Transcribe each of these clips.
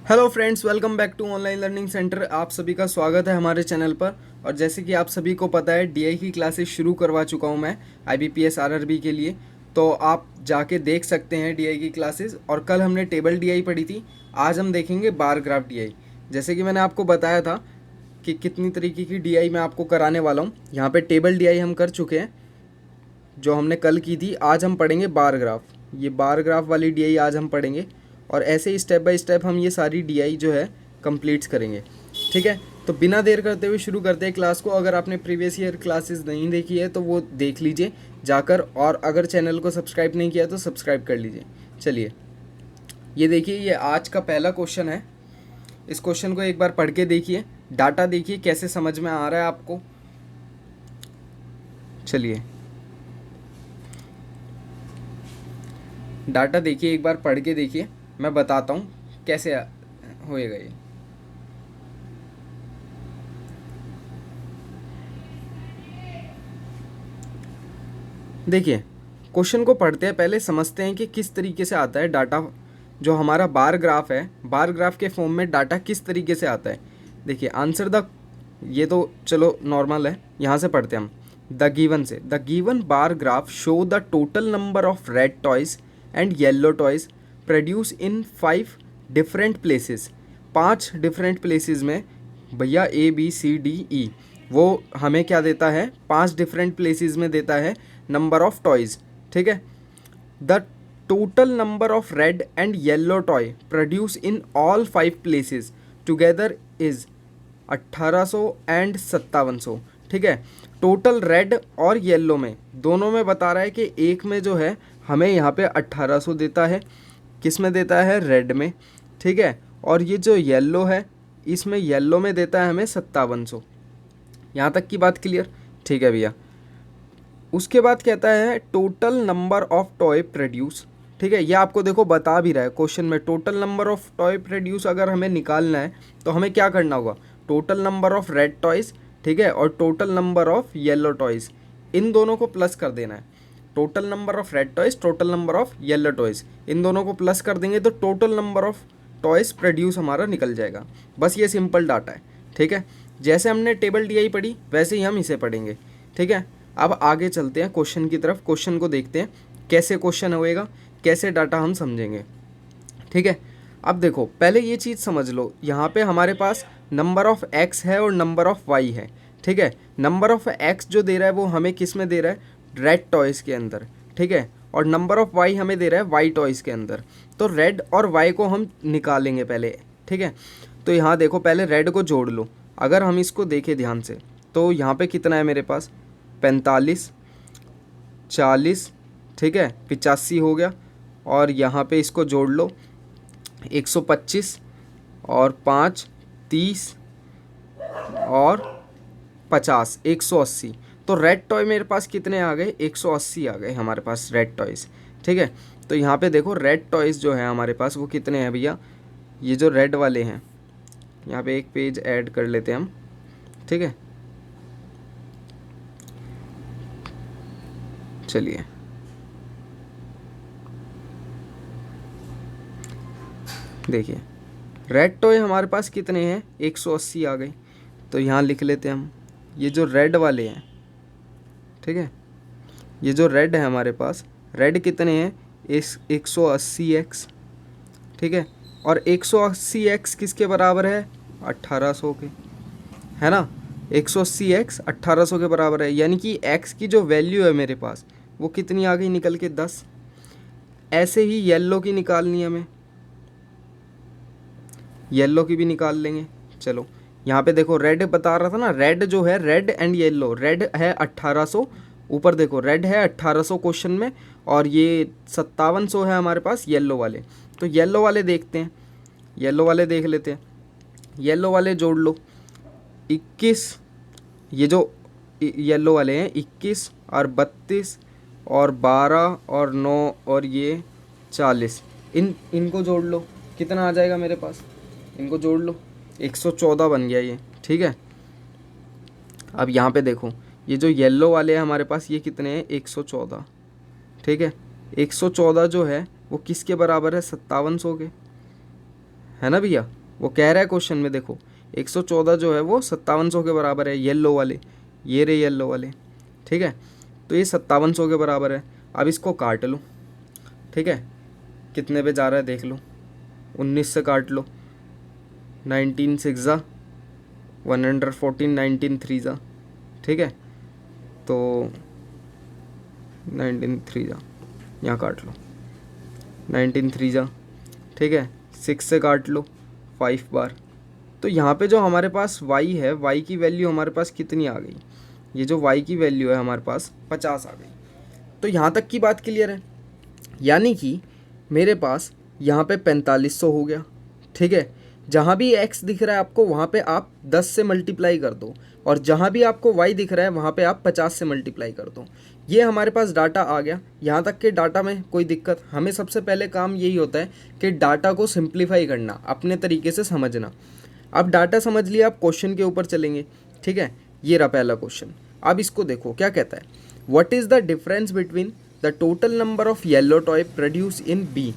Hello friends, welcome back to online learning centre. आप सभी का स्वागत है हमारे चैनल पर। और जैसे कि आप सभी को पता है, डीआई की क्लासेस शुरू करवा चुका हूं मैं आईबीपीएस आरआरबी के लिए। तो आप जाके देख सकते हैं डीआई की क्लासेस। और कल हमने टेबल डीआई पढ़ी थी, आज हम देखेंगे बार ग्राफ डीआई। जैसे कि मैंने आपको बताया था कि कितनी तरीके की डीआई मैं आपको कराने वाला हूँ। यहाँ पे टेबल डीआई हम कर चुके हैं जो हमने कल की थी। आज हम पढ़ेंगे बार ग्राफ। ये बार ग्राफ वाली डीआई आज हम पढ़ेंगे और ऐसे ही स्टेप बाय स्टेप हम ये सारी डीआई जो है कंप्लीट्स करेंगे। ठीक है, तो बिना देर करते हुए शुरू करते हैं क्लास को। अगर आपने प्रीवियस ईयर क्लासेस नहीं देखी है तो वो देख लीजिए जाकर, और अगर चैनल को सब्सक्राइब नहीं किया तो सब्सक्राइब कर लीजिए। चलिए, ये देखिए, ये आज का पहला क्वेश्चन है। इस क्वेश्चन को एक बार पढ़ के देखिए, डाटा देखिए कैसे समझ में आ रहा है आपको। चलिए, डाटा देखिए, एक बार पढ़ के देखिए, मैं बताता हूँ कैसे होएगा ये। देखिए, क्वेश्चन को पढ़ते हैं, पहले समझते हैं कि किस तरीके से आता है डाटा। जो हमारा बार ग्राफ है, बार ग्राफ के फॉर्म में डाटा किस तरीके से आता है। देखिए, आंसर द, ये तो चलो नॉर्मल है, यहाँ से पढ़ते हैं हम। द गिवन से, the given bar graph show the total number of red toys and yellow toys produce in 5 different places. 5 different places में भैया ABCDE, वो हमें क्या देता है, 5 डिफरेंट प्लेसेस में देता है नंबर ऑफ टॉयज़। ठीक है, the total number of red and yellow toy produce in all 5 places together is 1800 and 5700। ठीक है, टोटल रेड और येलो में, दोनों में बता रहा है कि एक में जो है हमें यहाँ पे 1800 देता है, किस में देता है, रेड में। ठीक है, और ये जो येलो है, इसमें येलो में देता है हमें 5700। यहाँ तक की बात क्लियर? ठीक है भैया। उसके बाद कहता है total number of toy produce. ठीक है, ये आपको देखो बता भी रहा है क्वेश्चन में, total number of toy produce अगर हमें निकालना है तो हमें क्या करना होगा, total number of red toys, ठीक है, और total number of yellow toys, इन दोनों को प्लस कर देना है। Total number of red toys, total number of yellow toys, इन दोनों को प्लस कर देंगे तो total number of toys produce हमारा निकल जाएगा। बस ये सिंपल डाटा है। ठीक है, जैसे हमने टेबल डीआई पढ़ी वैसे ही हम इसे पढ़ेंगे। ठीक है, अब आगे चलते हैं क्वेश्चन की तरफ। क्वेश्चन को देखते हैं कैसे क्वेश्चन होएगा, कैसे डाटा हम समझेंगे। ठीक है, अब देखो, पहले ये चीज़ समझ लो, यहाँ पे हमारे पास नंबर ऑफ़ एक्स है और नंबर ऑफ़ वाई है। ठीक है, नंबर ऑफ़ एक्स जो दे रहा है वो हमें किस में दे रहा है, रेड टॉयज़ के अंदर। ठीक है, और नंबर ऑफ़ वाई हमें दे रहा है वाई टॉयज़ के अंदर। तो रेड और वाई को हम निकालेंगे पहले। ठीक है, तो यहाँ देखो, पहले रेड को जोड़ लो। अगर हम इसको देखें ध्यान से तो यहाँ पे कितना है मेरे पास, 45, 40, ठीक है, 85 हो गया। और यहाँ पे इसको जोड़ लो, 125 और 5, 30 और 50, 180। तो रेड टॉय मेरे पास कितने आ गए, 180 आ गए हमारे पास रेड टॉयज़। ठीक है, तो यहाँ पे देखो रेड टॉयज़ जो है हमारे पास वो कितने हैं भैया, ये जो रेड वाले हैं, यहाँ पे एक पेज ऐड कर लेते हैं हम। ठीक है, चलिए, देखिए रेड टॉय हमारे पास कितने हैं, 180 आ गए। तो यहाँ लिख लेते हैं हम, ये जो रेड वाले हैं, ठीक है, ये जो रेड है हमारे पास, रेड कितने हैं, इस 180x। ठीक है, और 180x किसके बराबर है, 1800 के, है ना। 180x 1800 के बराबर है, यानी कि x की जो वैल्यू है मेरे पास वो कितनी आ गई निकल के, 10। ऐसे ही येलो की निकालनी है हमें, येलो की भी निकाल लेंगे। चलो, यहाँ पे देखो रेड बता रहा था ना, रेड जो है, रेड एंड येलो, रेड है 1800, ऊपर देखो रेड है 1800 क्वेश्चन में, और ये 5700 है हमारे पास येलो वाले। तो येलो वाले देखते हैं, येलो वाले देख लेते हैं। येलो वाले जोड़ लो, 21, ये जो येलो वाले हैं 21 और 32 और 12 और 9 और ये 40, इनको जोड़ लो, कितना आ जाएगा मेरे पास, इनको जोड़ लो, 114 बन गया ये। ठीक है, अब यहाँ पे देखो, ये जो येलो वाले हैं हमारे पास ये कितने हैं, 114। ठीक है, 114 जो है वो किसके बराबर है, 5700 के, है ना भैया। वो कह रहा है क्वेश्चन में, देखो 114 जो है वो 5700 के बराबर है, येलो वाले, ये रहे येलो वाले, ठीक है। तो ये 5700 के बराबर है। अब इसको काट लो, ठीक है, कितने पे जा रहा है देख लो, 19 से काट लो, 19 6 जा 114, 19 3 जा, ठीक है, तो 19 3 जा, यहाँ काट लो, 19 3 जा, ठीक है, 6 से काट लो 5 बार। तो यहाँ पे जो हमारे पास y है, y की वैल्यू हमारे पास कितनी आ गई, ये जो y की वैल्यू है हमारे पास 50 आ गई। तो यहाँ तक की बात क्लियर है, यानी कि मेरे पास यहाँ पे 4500 हो गया, ठीक है। जहाँ भी x दिख रहा है आपको वहाँ पे आप 10 से मल्टीप्लाई कर दो, और जहाँ भी आपको y दिख रहा है वहाँ पे आप 50 से मल्टीप्लाई कर दो। ये हमारे पास डाटा आ गया। यहाँ तक के डाटा में कोई दिक्कत, हमें सबसे पहले काम यही होता है कि डाटा को सिंप्लीफाई करना, अपने तरीके से समझना। अब डाटा समझ लिया, आप क्वेश्चन के ऊपर चलेंगे, ठीक है। ये रहा पहला क्वेश्चन। अब इसको देखो क्या कहता है, what is the difference between the total number of yellow toy produce in B,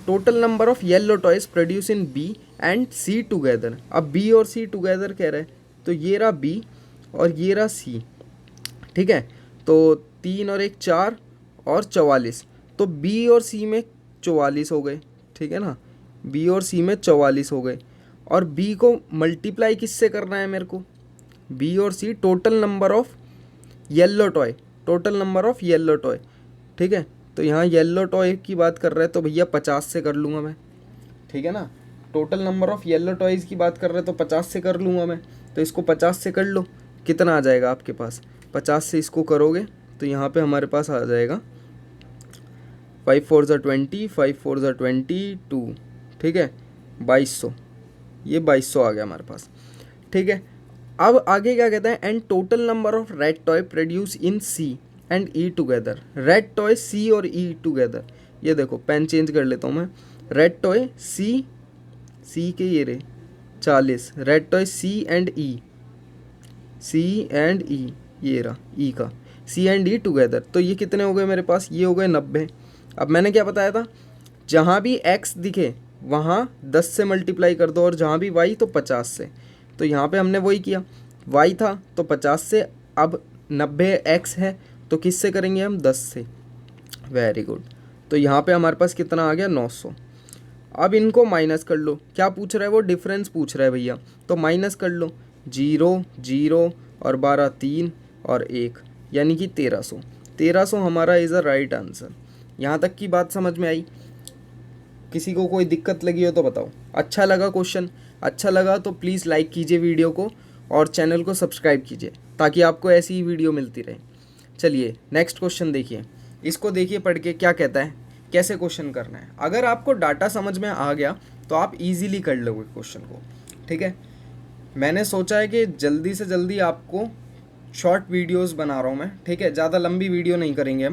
total number of yellow toys produce in B and C together. अब बी और सी टुगेदर कह रहे हैं, तो ये रहा बी और ये रहा सी, ठीक है। तो 3 और 1 4 और 44, तो बी और सी में 44 हो गए, ठीक है ना, बी और सी में 44 हो गए। और बी को मल्टीप्लाई किससे करना है मेरे को, बी और C total number of yellow toy, total number of yellow toy, ठीक है। तो यहाँ येलो टॉय की बात कर रहे हैं तो भैया 50 से कर लूँगा मैं, ठीक है ना। Total number of yellow toys की बात कर रहे हैं तो 50 से कर लूँगा मैं। तो इसको 50 से कर लो, कितना आ जाएगा आपके पास, 50 से इसको करोगे तो यहाँ पे हमारे पास आ जाएगा 5 4 ज़ा 20, 5 4 ज़ा 22, ठीक है, 2200, ये 2200 आ गया हमारे पास, ठीक है। अब आगे क्या कहता है, and total number of red toy produce in C and E together, red toy C और ई टुगेदर। ये देखो पेन चेंज कर लेता हूँ मैं, रेड टॉय सी, सी के ये रहे 40, red toy C and E, C and E, ये रहा ई का, सी एंड ई टुगेदर। तो ये कितने हो गए मेरे पास, ये हो गए 90। अब मैंने क्या बताया था, जहाँ भी x दिखे वहाँ 10 से मल्टीप्लाई कर दो, और जहाँ भी y तो 50 से। तो यहाँ पे हमने वही किया, y था तो 50 से, अब 90x है तो किससे करेंगे हम, 10 से। Very good. तो यहाँ पे हमारे पास कितना आ गया, 900। अब इनको माइनस कर लो, क्या पूछ रहा है वो, डिफरेंस पूछ रहा है भैया, तो माइनस कर लो, 0 0 और 12 3 और 1, यानी कि 1300। 1300 हमारा इज़ अ राइट आंसर। यहाँ तक की बात समझ में आई, किसी को कोई दिक्कत लगी हो तो बताओ। अच्छा लगा क्वेश्चन, अच्छा लगा तो प्लीज़ लाइक कीजिए वीडियो को और चैनल को सब्सक्राइब कीजिए ताकि आपको ऐसी ही वीडियो मिलती रहे। चलिए नेक्स्ट क्वेश्चन देखिए, इसको देखिए पढ़ के क्या कहता है, कैसे क्वेश्चन करना है। अगर आपको डाटा समझ में आ गया तो आप इजीली कर लोगे क्वेश्चन को, ठीक है। मैंने सोचा है कि जल्दी से जल्दी आपको शॉर्ट वीडियोस बना रहा हूँ मैं, ठीक है, ज़्यादा लंबी वीडियो नहीं करेंगे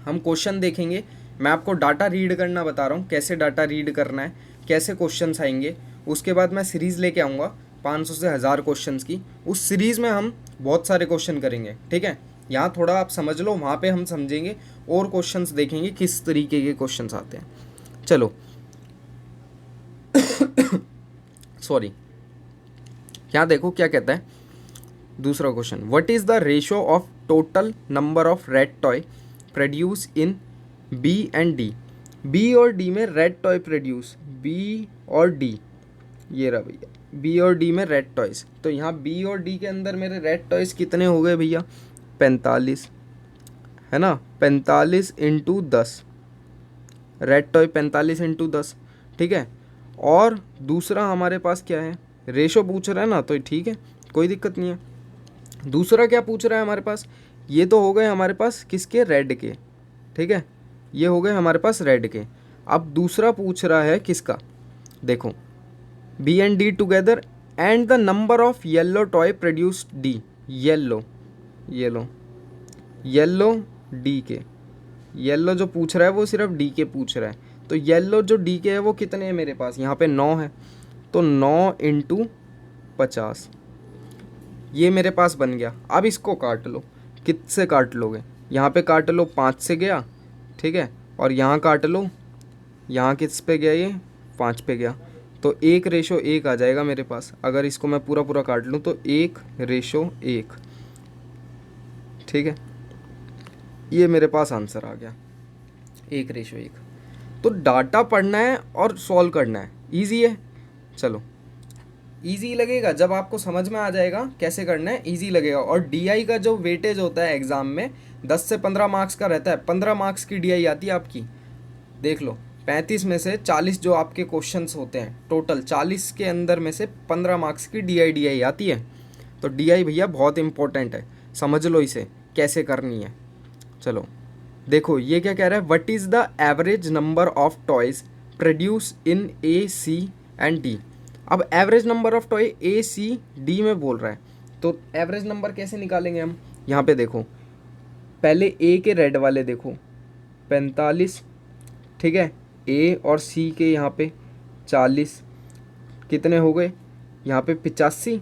हम क्वेश्चन देखेंगे। मैं आपको डाटा रीड करना बता रहा हूँ, कैसे डाटा रीड करना है, कैसे क्वेश्चंस आएंगे। उसके बाद मैं सीरीज़ लेके आऊँगा 500 से 1000 क्वेश्चंस की, उस सीरीज़ में हम बहुत सारे क्वेश्चन करेंगे, ठीक है। यहाँ थोड़ा आप समझ लो, वहाँ पे हम समझेंगे और क्वेश्चंस देखेंगे किस तरीके के क्वेश्चंस आते हैं। चलो सॉरी, यहाँ देखो क्या कहता है दूसरा question, what is the ratio of total number of red toy produce in B and D. B और डी में रेड टॉय प्रोड्यूस, बी और डी, ये रहा भैया, बी और डी में रेड टॉयज़। तो यहाँ बी और डी के अंदर मेरे रेड टॉयज़ कितने हो गए भैया, 45, है ना, 45 इंटू 10, रेड टॉय 45 इंटू 10, ठीक है। और दूसरा हमारे पास क्या है, रेशो पूछ रहा है ना, तो ठीक है, कोई दिक्कत नहीं है। दूसरा क्या पूछ रहा है हमारे पास, ये तो हो गए हमारे पास किसके, रेड के, ठीक है, ये हो गए हमारे पास रेड के। अब दूसरा पूछ रहा है किसका, देखो, B and D together and the number of yellow toy produced D, yellow, yellow, yellow D के, येलो जो पूछ रहा है वो सिर्फ डी के पूछ रहा है। तो येलो जो डी के है वो कितने हैं मेरे पास, यहाँ पे 9 है, तो 9 इंटू 50, ये मेरे पास बन गया। अब इसको काट लो, किससे काट लोगे, यहाँ पे काट लो 5 से गया, ठीक है, और यहाँ काट लो, यहाँ किस पे गया, ये 5 पे गया, तो 1:1 आ जाएगा मेरे पास। अगर इसको मैं पूरा पूरा काट लूँ तो 1:1, ठीक है, ये मेरे पास आंसर आ गया 1:1। तो डाटा पढ़ना है और सॉल्व करना है, ईजी है। चलो, ईजी लगेगा जब आपको समझ में आ जाएगा कैसे करना है, ईजी लगेगा। और डीआई का जो वेटेज होता है एग्ज़ाम में 10 से 15 मार्क्स का रहता है। 15 मार्क्स की डीआई आती है आपकी, देख लो। 35 में से 40 जो आपके क्वेश्चंस होते हैं, टोटल 40 के अंदर में से 15 मार्क्स की डीआई आती है। तो डीआई भैया बहुत इंपॉर्टेंट है, समझ लो इसे कैसे करनी है। चलो देखो, ये क्या कह रहा है, what is the average number of toys produce in A, C and D. अब average number of toy A, C, D में बोल रहा है, तो एवरेज नंबर कैसे निकालेंगे हम। यहाँ पे देखो, पहले ए के रेड वाले देखो 45, ठीक है, ए और सी के यहाँ पे 40, कितने हो गए यहाँ पे 85।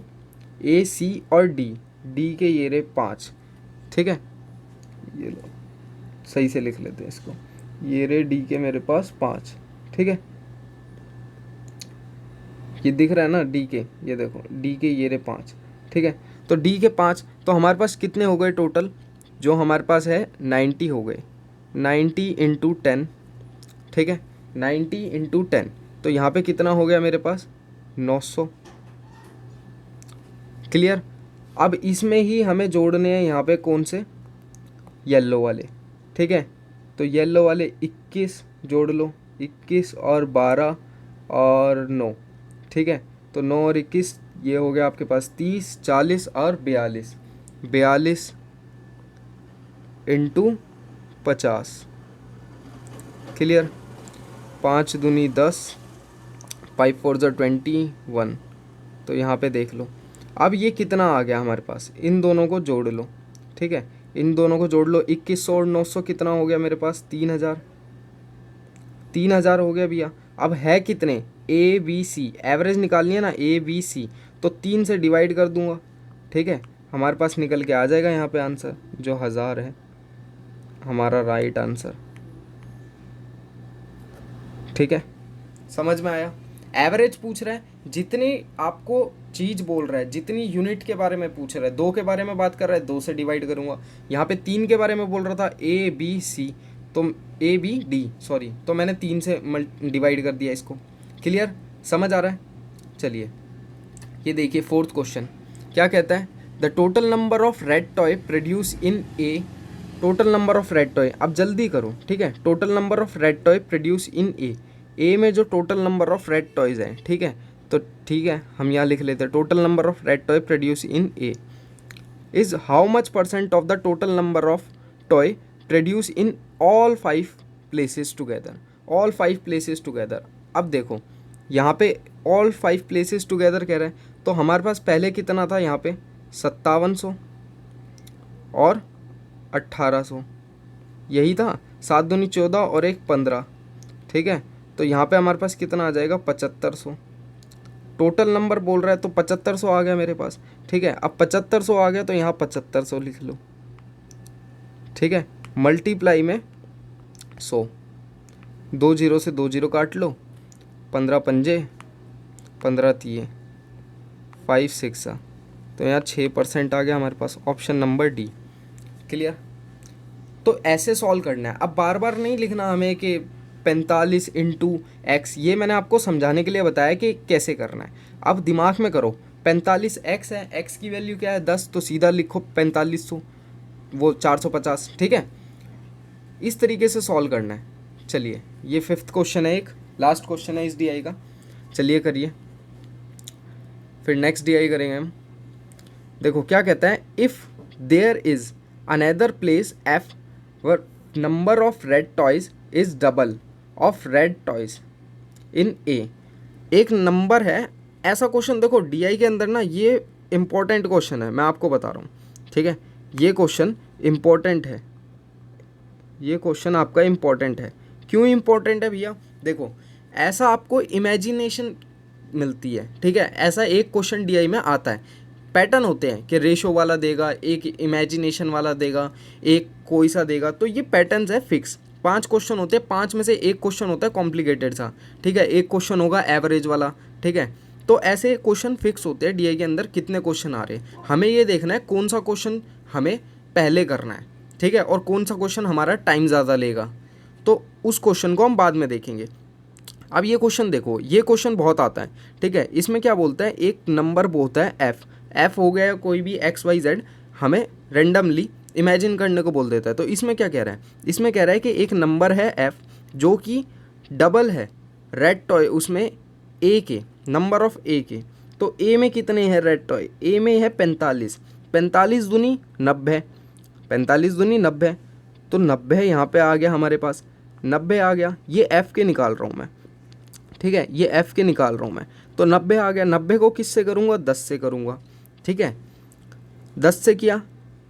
ए, सी और डी, डी के ये रहे 5, ठीक है, ये लो सही से लिख लेते हैं इसको, ये रहे डी के मेरे पास 5, ठीक है, ये दिख रहा है ना डी के, ये देखो डी के ये रहे 5, ठीक है। तो डी के 5, तो हमारे पास कितने हो गए टोटल, जो हमारे पास है 90 हो गए, 90 इंटू 10, ठीक है, 90 इंटू 10, तो यहाँ पे कितना हो गया मेरे पास 900। क्लियर। अब इसमें ही हमें जोड़ने हैं यहाँ पे कौन से, येलो वाले, ठीक है। तो येलो वाले 21 जोड़ लो, 21 और 12 और 9, ठीक है। तो 9 और 21 ये हो गया आपके पास 30, 40 और 42, 42 इंटू 50। क्लियर। 5 दूनी 10, 5 4 जो 21। तो यहाँ पे देख लो, अब ये कितना आ गया हमारे पास, इन दोनों को जोड़ लो, ठीक है, इन दोनों को जोड़ लो। 2100 और 900 कितना हो गया मेरे पास 3000, 3000 हो गया भैया। अब है कितने, ए बी सी, एवरेज निकालनी है ना, ए बी सी, तो 3 से डिवाइड कर दूंगा, ठीक है, हमारे पास निकल के आ जाएगा यहाँ पे आंसर, जो 1000 है हमारा राइट आंसर, ठीक है। समझ में आया। एवरेज पूछ रहा है, जितनी आपको चीज़ बोल रहा है, जितनी यूनिट के बारे में पूछ रहा है, 2 के बारे में बात कर रहा है, 2 से डिवाइड करूँगा। यहाँ पे 3 के बारे में बोल रहा था, ए बी सी, तो ए बी डी सॉरी, तो मैंने 3 से डिवाइड कर दिया इसको। क्लियर, समझ आ रहा है। चलिए ये देखिए 4th क्वेश्चन क्या कहता है, the total number of red toy produce in A, total number of red toy, अब जल्दी करो, ठीक है, total number of red toy produce in A में जो total number of red toys हैं, ठीक है, तो ठीक है हम यहाँ लिख लेते हैं, total number of red toy produce in A is how much % of the total number of toy produce in all 5 places together, all 5 places together. अब देखो यहाँ पे ऑल 5 प्लेसेस टुगेदर कह रहे हैं, तो हमारे पास पहले कितना था यहाँ पे 5700 और 1800, यही था, 7 दूनी 14 और 1 15, ठीक है। तो यहाँ पे हमारे पास कितना आ जाएगा 7500, टोटल नंबर बोल रहा है तो 7500 आ गया मेरे पास, ठीक है। अब 7500 आ गया तो यहाँ 7500 लिख लो, ठीक है, मल्टीप्लाई में 100, 2 0 से 2 0 काट लो, 15 पंजे 15 तिये 5 6, तो यहाँ 6% आ गया हमारे पास, ऑप्शन नंबर डी। क्लियर। तो ऐसे सॉल्व करना है, अब बार बार नहीं लिखना हमें कि 45 इंटू एक्स, ये मैंने आपको समझाने के लिए बताया कि कैसे करना है। अब दिमाग में करो, 45 एक्स है, एक्स की वैल्यू क्या है 10, तो सीधा लिखो 4500, वो 450, ठीक है। इस तरीके से सॉल्व करना है। चलिए ये 5th क्वेश्चन है, एक लास्ट क्वेश्चन है इस डीआई का, चलिए करिए, फिर नेक्स्ट डीआई करेंगे हम। देखो क्या कहता है, if there is another place of where number of red toys is double of red toys in A, एक नंबर है ऐसा क्वेश्चन। देखो डीआई के अंदर ना ये इम्पोर्टेंट क्वेश्चन है, मैं आपको बता रहा हूँ, ठीक है, ये क्वेश्चन इम्पोर्टेंट है, ये क्वेश्चन आपका इम्पोर्टेंट है। क्यों इम्पोर्टेंट है भैया, देखो ऐसा आपको इमेजिनेशन मिलती है, ठीक है, ऐसा एक क्वेश्चन डीआई में आता है, पैटर्न होते हैं कि रेशो वाला देगा, एक इमेजिनेशन वाला देगा, एक कोई सा देगा, तो ये पैटर्न्स है फिक्स। 5 क्वेश्चन होते हैं, 5 में से एक क्वेश्चन होता है कॉम्प्लिकेटेड सा, ठीक है, एक क्वेश्चन होगा एवरेज वाला, ठीक है। तो ऐसे क्वेश्चन फिक्स होते हैं डीआई के अंदर कितने क्वेश्चन आ रहे हैं, हमें ये देखना है कौन सा क्वेश्चन हमें पहले करना है, ठीक है, और कौन सा क्वेश्चन हमारा टाइम ज़्यादा लेगा, तो उस क्वेश्चन को हम बाद में देखेंगे। अब ये क्वेश्चन देखो, ये क्वेश्चन बहुत आता है, ठीक है। इसमें क्या बोलता है, एक नंबर बोलता है एफ, एफ हो गया कोई भी एक्स वाई जेड, हमें रेंडमली इमेजिन करने को बोल देता है। तो इसमें क्या कह रहा है, इसमें कह रहा है कि एक नंबर है एफ जो कि डबल है रेड टॉय उसमें ए के, नंबर ऑफ ए के। तो ए में कितने हैं रेड टॉय, ए में है 45, 45 दूनी 90, 45 दूनी 90, तो 90 यहाँ पे आ गया हमारे पास, 90 आ गया, ये एफ़ के निकाल रहा हूँ मैं, ठीक है, ये एफ़ के निकाल रहा हूँ मैं। तो 90 आ गया, 90 को किससे करूँगा, 10 से करूँगा, ठीक है, 10 से किया।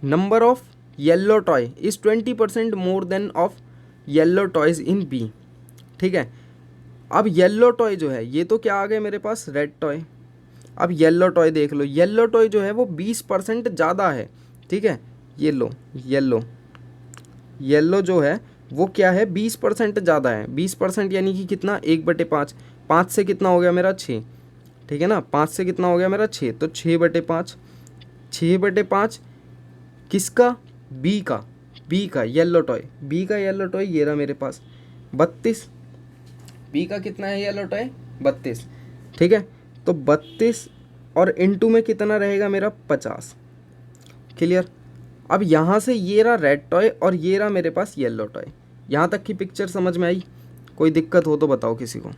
Number of yellow toy is 20% more than of yellow toys in B, ठीक है। अब येलो टॉय जो है ये तो क्या आ गए मेरे पास, रेड टॉय। अब येलो टॉय देख लो, येलो टॉय जो है वो 20% ज़्यादा है, ठीक है। ये लो येलो, येलो जो है वो क्या है 20% ज़्यादा है, 20% यानी कि कितना, 1/5, 5 से कितना हो गया मेरा 6, ठीक है ना, 5 से कितना हो गया मेरा 6, तो 6/5, 6/5 किसका, बी का, बी का येलो टॉय, बी का येलो टॉय ये रहा मेरे पास 32, बी का कितना है येलो टॉय 32, ठीक है। तो 32 और इनटू में कितना रहेगा मेरा 50, क्लियर। अब यहाँ से ये रहा रेड टॉय और ये रहा मेरे पास येलो टॉय, यहाँ तक की पिक्चर समझ में आई, कोई दिक्कत हो तो बताओ किसी को।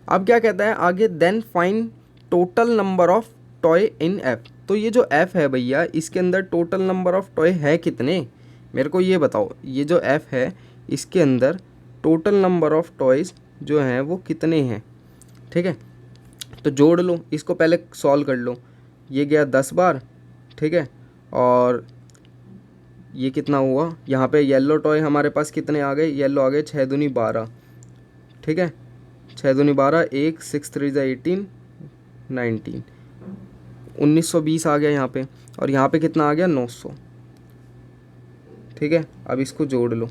अब क्या कहता है आगे, then find total number of toy in F. तो ये जो एफ है भैया इसके अंदर टोटल नंबर ऑफ टॉय है कितने, मेरे को ये बताओ, ये जो एफ है इसके अंदर टोटल नंबर ऑफ टॉयज़ जो हैं वो कितने हैं, ठीक है। तो जोड़ लो, इसको पहले सॉल्व कर लो, ये गया 10 बार, ठीक है, और ये कितना हुआ, यहाँ पे येलो टॉय हमारे पास कितने आ गए, येलो आ गए 6 दूनी 12, ठीक है, 6 दूनी 12, 1 6 3 18 19, 1920 आ गया यहाँ पे, और यहाँ पे कितना आ गया 900, ठीक है। अब इसको जोड़ लो,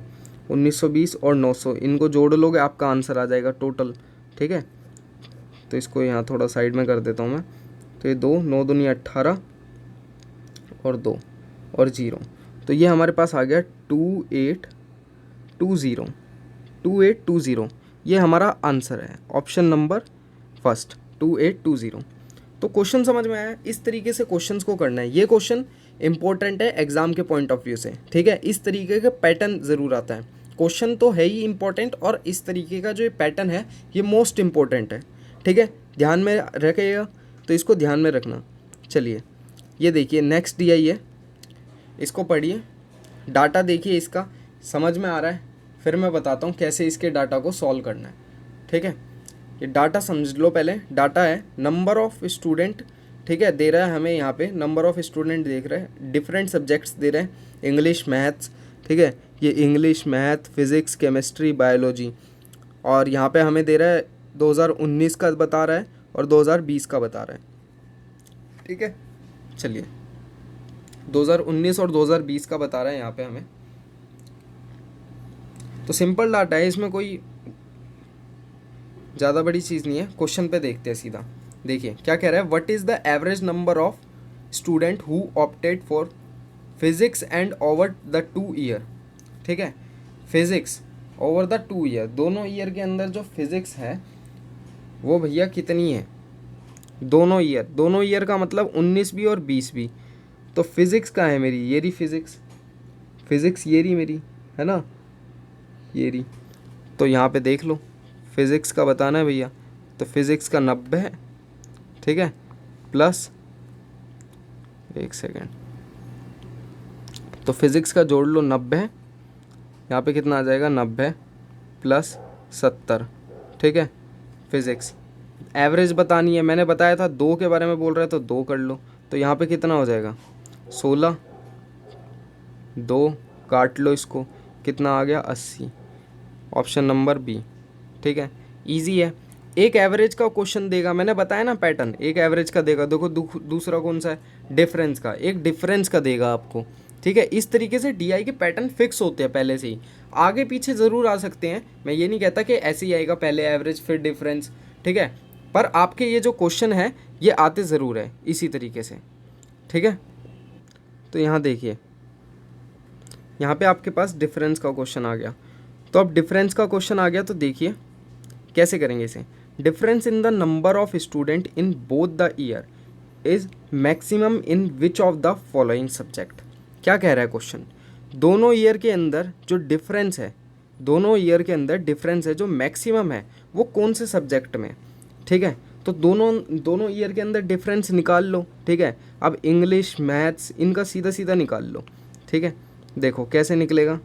1920 और 900 इनको जोड़ लोगे आपका आंसर आ जाएगा टोटल, ठीक है। तो इसको यहाँ थोड़ा साइड में कर देता हूँ मैं, तो ये 2 9 दूनी 18 और 2 और 0, तो ये हमारे पास आ गया 2820, 2820, ये हमारा आंसर है, ऑप्शन नंबर फर्स्ट 2820। तो क्वेश्चन समझ में आया, इस तरीके से क्वेश्चंस को करना है, ये क्वेश्चन इंपॉर्टेंट है एग्जाम के पॉइंट ऑफ व्यू से, ठीक है। इस तरीके का पैटर्न ज़रूर आता है, क्वेश्चन तो है ही इंपॉर्टेंट और इस तरीके का जो ये पैटर्न है ये मोस्ट इंपॉर्टेंट है, ठीक है, ध्यान में रखिएगा, तो इसको ध्यान में रखना। चलिए ये देखिए नेक्स्ट डीआई है, इसको पढ़िए, डाटा देखिए इसका समझ में आ रहा है, फिर मैं बताता हूँ कैसे इसके डाटा को सॉल्व करना है, ठीक है। ये डाटा समझ लो पहले, डाटा है नंबर ऑफ स्टूडेंट, ठीक है, दे रहा है हमें यहाँ पे नंबर ऑफ स्टूडेंट देख रहे हैं, डिफरेंट सब्जेक्ट्स दे रहे हैं, इंग्लिश मैथ्स, ठीक है, ये English math physics chemistry biology, और यहाँ पे हमें दे रहा है 2019 का बता रहा है और 2020 का बता रहा है, ठीक है। चलिए 2019 और 2020 का बता रहा है यहाँ पे हमें, तो सिंपल डाटा है, इसमें कोई ज़्यादा बड़ी चीज़ नहीं है। क्वेश्चन पे देखते हैं सीधा, देखिए क्या कह रहा है, what is the average number of student who opted for physics and over the 2 year, ठीक है, फिज़िक्स ओवर द 2 ईयर, दोनों ईयर के अंदर जो फिज़िक्स है वो भैया कितनी है, दोनों ईयर का मतलब 19 भी और 20 भी, तो फिज़िक्स का है मेरी, ये रही फिज़िक्स ये रही मेरी, है ना, ये रही। तो यहाँ पे देख लो फिज़िक्स का बताना है भैया, तो फिज़िक्स का 90 है, ठीक है, प्लस 1 सेकेंड, तो फिज़िक्स का जोड़ लो 90 है, यहाँ पे कितना आ जाएगा 90 प्लस 70, ठीक है। फिज़िक्स एवरेज बतानी है, मैंने बताया था 2 के बारे में बोल रहा है तो 2 कर लो, तो यहाँ पे कितना हो जाएगा 16, 2 काट लो इसको, कितना आ गया 80, ऑप्शन नंबर बी, ठीक है, इजी है। एक एवरेज का क्वेश्चन देगा, मैंने बताया ना पैटर्न, एक एवरेज का देगा, देखो दूसरा कौन सा है डिफरेंस का, एक डिफरेंस का देगा आपको, ठीक है। इस तरीके से डीआई के पैटर्न फिक्स होते हैं पहले से ही, आगे पीछे ज़रूर आ सकते हैं, मैं ये नहीं कहता कि ऐसे ही आएगा पहले एवरेज फिर डिफरेंस, ठीक है, पर आपके ये जो क्वेश्चन है ये आते ज़रूर है इसी तरीके से, ठीक है। तो यहाँ देखिए, यहाँ पे आपके पास डिफरेंस का क्वेश्चन आ गया। तो अब डिफरेंस का क्वेश्चन आ गया तो देखिए कैसे करेंगे इसे। Difference in the number of student in both the year is maximum in which of the following subject. क्या कह रहा है क्वेश्चन, दोनों ईयर के अंदर जो डिफरेंस है, दोनों ईयर के अंदर डिफरेंस है जो मैक्सिमम है वो कौन से सब्जेक्ट में, ठीक है। तो दोनों ईयर के अंदर डिफरेंस निकाल लो, ठीक है। अब इंग्लिश मैथ्स इनका सीधा सीधा निकाल लो, ठीक है। देखो कैसे निकलेगा,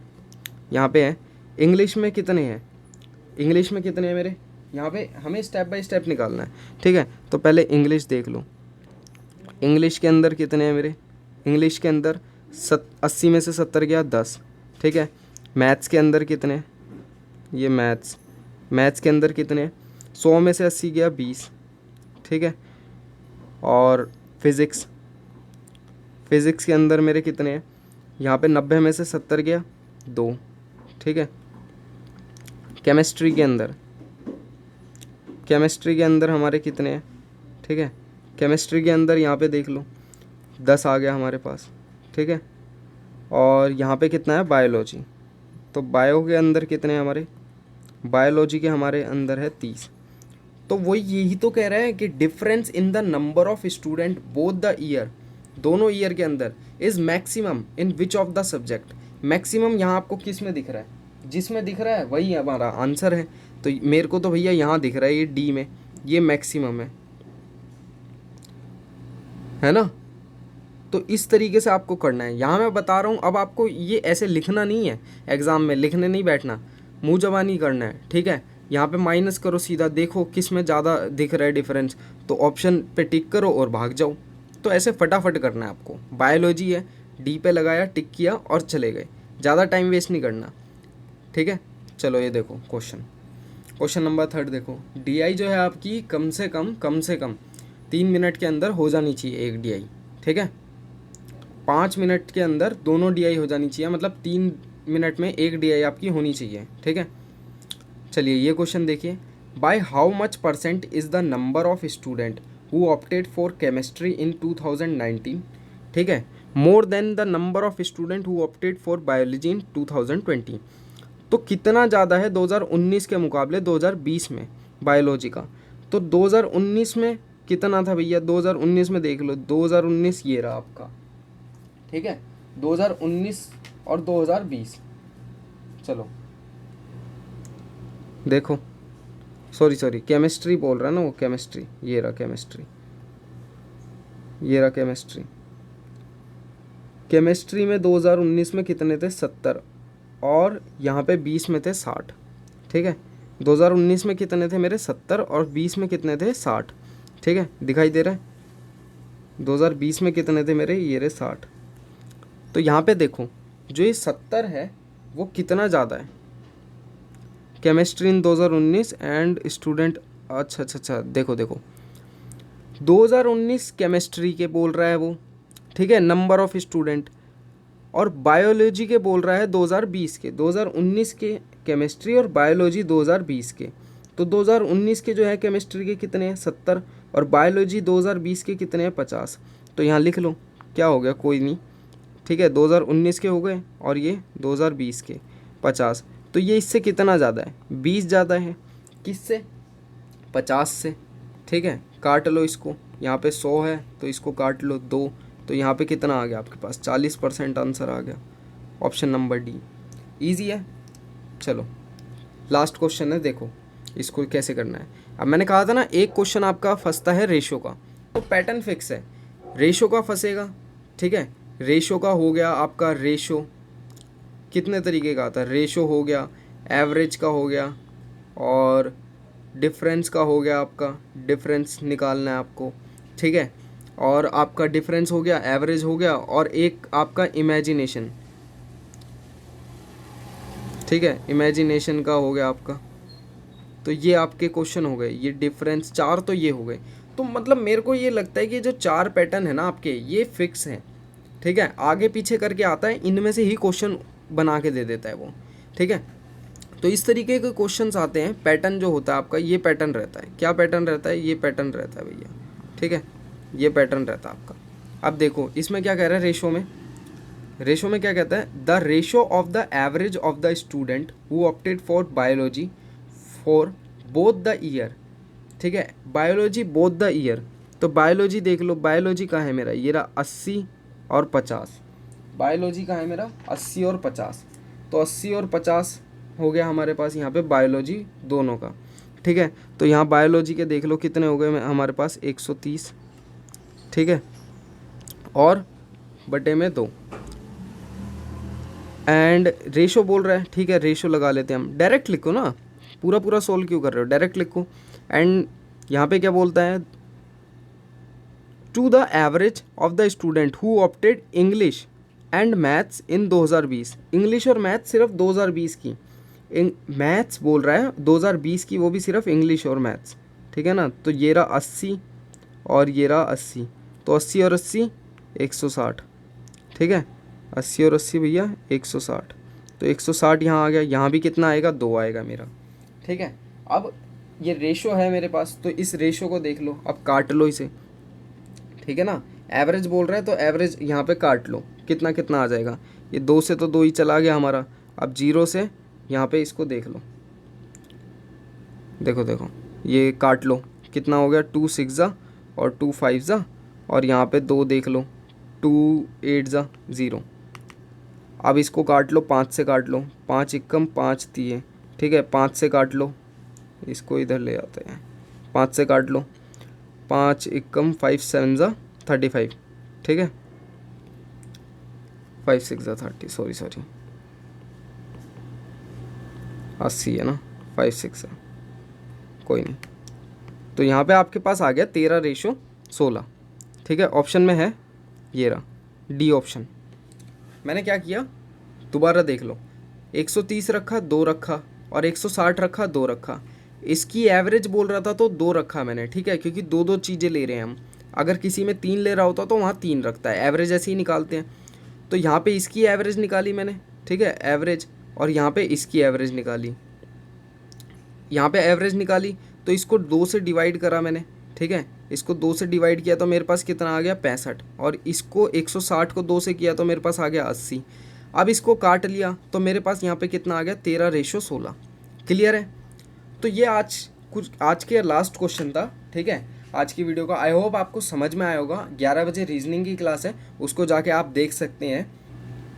यहाँ पे है इंग्लिश में कितने हैं, इंग्लिश में कितने हैं मेरे, यहाँ पे हमें स्टेप बाय स्टेप निकालना है, ठीक है। तो पहले इंग्लिश देख लो, इंग्लिश के अंदर कितने हैं मेरे, इंग्लिश के अंदर 80 में से 70 गया 10, ठीक है। मैथ्स के अंदर कितने हैं, ये मैथ्स के अंदर कितने हैं, 100 में से 80 गया 20, ठीक है। और फिज़िक्स के अंदर मेरे कितने हैं, यहाँ पे 90 में से 70 गया 2, ठीक है। केमिस्ट्री के अंदर हमारे कितने हैं, ठीक है। केमिस्ट्री के अंदर यहाँ पे देख लो 10 आ गया हमारे पास, ठीक है। और यहाँ पे कितना है बायोलॉजी, तो बायो के अंदर कितने हैं हमारे, बायोलॉजी के हमारे अंदर है 30। तो वही यही तो कह रहा है कि difference in the number of student both the year, दोनों ईयर के अंदर is maximum in which of the subject. Maximum यहाँ आपको किस में दिख रहा है, जिसमें दिख रहा है वही हमारा आंसर है। तो मेरे को तो भैया यहाँ दिख रहा है ये डी में, ये मैक्सिमम है ना। तो इस तरीके से आपको करना है, यहाँ मैं बता रहा हूँ। अब आपको ये ऐसे लिखना नहीं है, एग्ज़ाम में लिखने नहीं बैठना, मुँह जबानी करना है, ठीक है। यहाँ पे माइनस करो सीधा, देखो किस में ज़्यादा दिख रहा है डिफरेंस, तो ऑप्शन पे टिक करो और भाग जाओ। तो ऐसे फटाफट करना है आपको। बायोलॉजी है, डी पे लगाया, टिक किया और चले गए, ज़्यादा टाइम वेस्ट नहीं करना, ठीक है। चलो ये देखो क्वेश्चन नंबर 3 देखो। डी जो है आपकी कम से कम 3 मिनट के अंदर हो जानी चाहिए एक डी, ठीक है। 5 मिनट के अंदर दोनों डी हो जानी चाहिए, मतलब 3 मिनट में एक डी आपकी होनी चाहिए, ठीक है। चलिए ये क्वेश्चन देखिए, by how much percent is the number of student who opted for chemistry in 2019, ठीक है, more than the number of student who opted for biology in 2020। तो कितना ज़्यादा है 2019 के मुकाबले 2020 में बायोलॉजी का। तो 2019 में कितना था भैया, 2019 में देख लो, 2019 ये रहा आपका, ठीक है। 2019 और 2020, चलो देखो, सॉरी केमिस्ट्री बोल रहा है ना वो, केमिस्ट्री ये रहा, केमिस्ट्री में 2019 में कितने थे 70, और यहाँ पे 20 में थे 60, ठीक है। 2019 में कितने थे मेरे 70 और 20 में कितने थे 60, ठीक है, दिखाई दे रहा है। 2020 में कितने थे मेरे, ये रहे 60। तो यहाँ पे देखो जो ये 70 है वो कितना ज़्यादा है, केमिस्ट्री इन 2019 एंड स्टूडेंट, अच्छा देखो 2019 केमिस्ट्री के बोल रहा है वो, ठीक है, नंबर ऑफ स्टूडेंट, और बायोलॉजी के बोल रहा है 2020 के, 2019 के केमिस्ट्री और बायोलॉजी 2020 के। तो 2019 के जो है केमिस्ट्री के कितने हैं 70, और बायोलॉजी 2020 के कितने हैं 50। तो यहाँ लिख लो, क्या हो गया, कोई नहीं, ठीक है, 2019 के हो गए और ये 2020 के 50। तो ये इससे कितना ज़्यादा है, 20 ज़्यादा है, किससे, 50 से, ठीक है। काट लो इसको, यहाँ पे 100 है तो इसको काट लो 2, तो यहाँ पे कितना आ गया आपके पास, 40% आंसर आ गया, ऑप्शन नंबर डी। ईजी है। चलो लास्ट क्वेश्चन है, देखो इसको कैसे करना है। अब मैंने कहा था ना एक क्वेश्चन आपका फंसता है रेशो का, तो पैटर्न फिक्स है, रेशो का फंसेगा, ठीक है। रेशो का हो गया आपका, रेशो कितने तरीके का आता है, रेशो हो गया, एवरेज का हो गया, और डिफरेंस का हो गया आपका, डिफरेंस निकालना है आपको, ठीक है। और आपका डिफरेंस हो गया, एवरेज हो गया, और एक आपका इमेजिनेशन, ठीक है, इमेजिनेशन का हो गया आपका। तो ये आपके क्वेश्चन हो गए, ये डिफरेंस 4 तो ये हो गए। तो मतलब मेरे को ये लगता है कि जो 4 पैटर्न है ना आपके ये फिक्स हैं, ठीक है। आगे पीछे करके आता है, इनमें से ही क्वेश्चन बना के दे देता है वो, ठीक है। तो इस तरीके के क्वेश्चंस आते हैं। पैटर्न जो होता है आपका, ये पैटर्न रहता है। क्या पैटर्न रहता है? ये पैटर्न रहता है भैया, ठीक है, ये पैटर्न रहता है आपका। अब देखो इसमें क्या कह रहा है, रेशो में क्या कहता है, the ratio of the average of the student who opted for biology for both the year, ठीक है, बायोलॉजी बोथ द ईयर। तो बायोलॉजी देख लो, बायोलॉजी कहाँ है मेरा, ये रहा 80 और 50। बायोलॉजी कहाँ है मेरा, 80 और 50। तो 80 और 50 हो गया हमारे पास यहाँ पे बायोलॉजी दोनों का, ठीक है। तो यहाँ बायोलॉजी के देख लो कितने हो गए हमारे पास, 130, ठीक है, और बटे में 2। एंड रेशो बोल रहा है, ठीक है, रेशो लगा लेते हैं हम। डायरेक्ट लिखो ना, पूरा पूरा सोल्व क्यों कर रहे हो, डायरेक्ट लिखो। एंड यहाँ पे क्या बोलता है, to the average of the student who opted English and maths in 2020। English और मैथ्स सिर्फ 2020 की, मैथ्स बोल रहा है 2020 की, वो भी सिर्फ इंग्लिश और मैथ्स, ठीक है ना। तो ये रहा 80 और ये रहा 80, तो 80 और 80 160, ठीक है, 80 और 80 भैया 160। तो 160 यहाँ आ गया, यहाँ भी कितना आएगा, 2 आएगा मेरा, ठीक है। अब ये रेशो है मेरे पास, तो इस रेशो को देख लो, अब काट लो इसे, ठीक है ना। एवरेज बोल रहा है तो एवरेज यहाँ पे काट लो, कितना कितना आ जाएगा, ये 2 से तो 2 ही चला गया हमारा। अब 0 से यहाँ पे इसको देख लो, देखो देखो ये काट लो, कितना हो गया, 2 6 जा और 2 5 जा, और यहाँ पे 2 देख लो, 2 8 जा 0। अब इसको काट लो, 5 से काट लो, 5 एकम 5 दिए, ठीक है, 5 से काट लो, इसको इधर ले आते हैं, 5 से काट लो, 5 एकम 5 7 जा 35, ठीक है, 5 6 जा 30, सॉरी 80 है ना, 5 6 है, कोई नहीं। तो यहाँ पे आपके पास आ गया 13:16, ठीक है। ऑप्शन में है ये रहा डी ऑप्शन। मैंने क्या किया, दोबारा देख लो, 130 रखा, 2 रखा, और 160 रखा, 2 रखा। इसकी एवरेज बोल रहा था तो 2 रखा मैंने, ठीक है, क्योंकि 2 चीज़ें ले रहे हैं हम। अगर किसी में 3 ले रहा होता तो वहाँ 3 रखता है, एवरेज ऐसे ही निकालते हैं। तो यहाँ पे इसकी एवरेज निकाली मैंने, ठीक है, एवरेज, और यहाँ पे इसकी एवरेज निकाली, यहाँ पे एवरेज निकाली, तो इसको 2 से डिवाइड करा मैंने, ठीक है, इसको 2 से डिवाइड किया तो मेरे पास कितना आ गया, 65, और इसको 160 को 2 से किया तो मेरे पास आ गया 80। अब इसको काट लिया तो मेरे पास यहाँ पे कितना आ गया, 13:16। क्लियर है। तो ये आज के लास्ट क्वेश्चन था, ठीक है, आज की वीडियो का। आई होप आपको समझ में आया होगा। 11 बजे रीजनिंग की क्लास है, उसको जाके आप देख सकते हैं।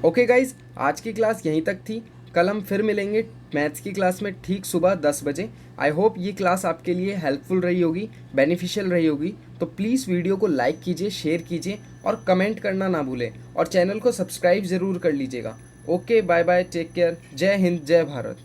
ओके गाइज, आज की क्लास यहीं तक थी। कल हम फिर मिलेंगे मैथ्स की क्लास में ठीक सुबह 10 बजे। आई होप ये क्लास आपके लिए हेल्पफुल रही होगी, बेनिफिशियल रही होगी। तो प्लीज़ वीडियो को लाइक कीजिए, शेयर कीजिए और कमेंट करना ना भूलें, और चैनल को सब्सक्राइब ज़रूर कर लीजिएगा। Okay, bye bye, take care, जय हिंद, जय भारत।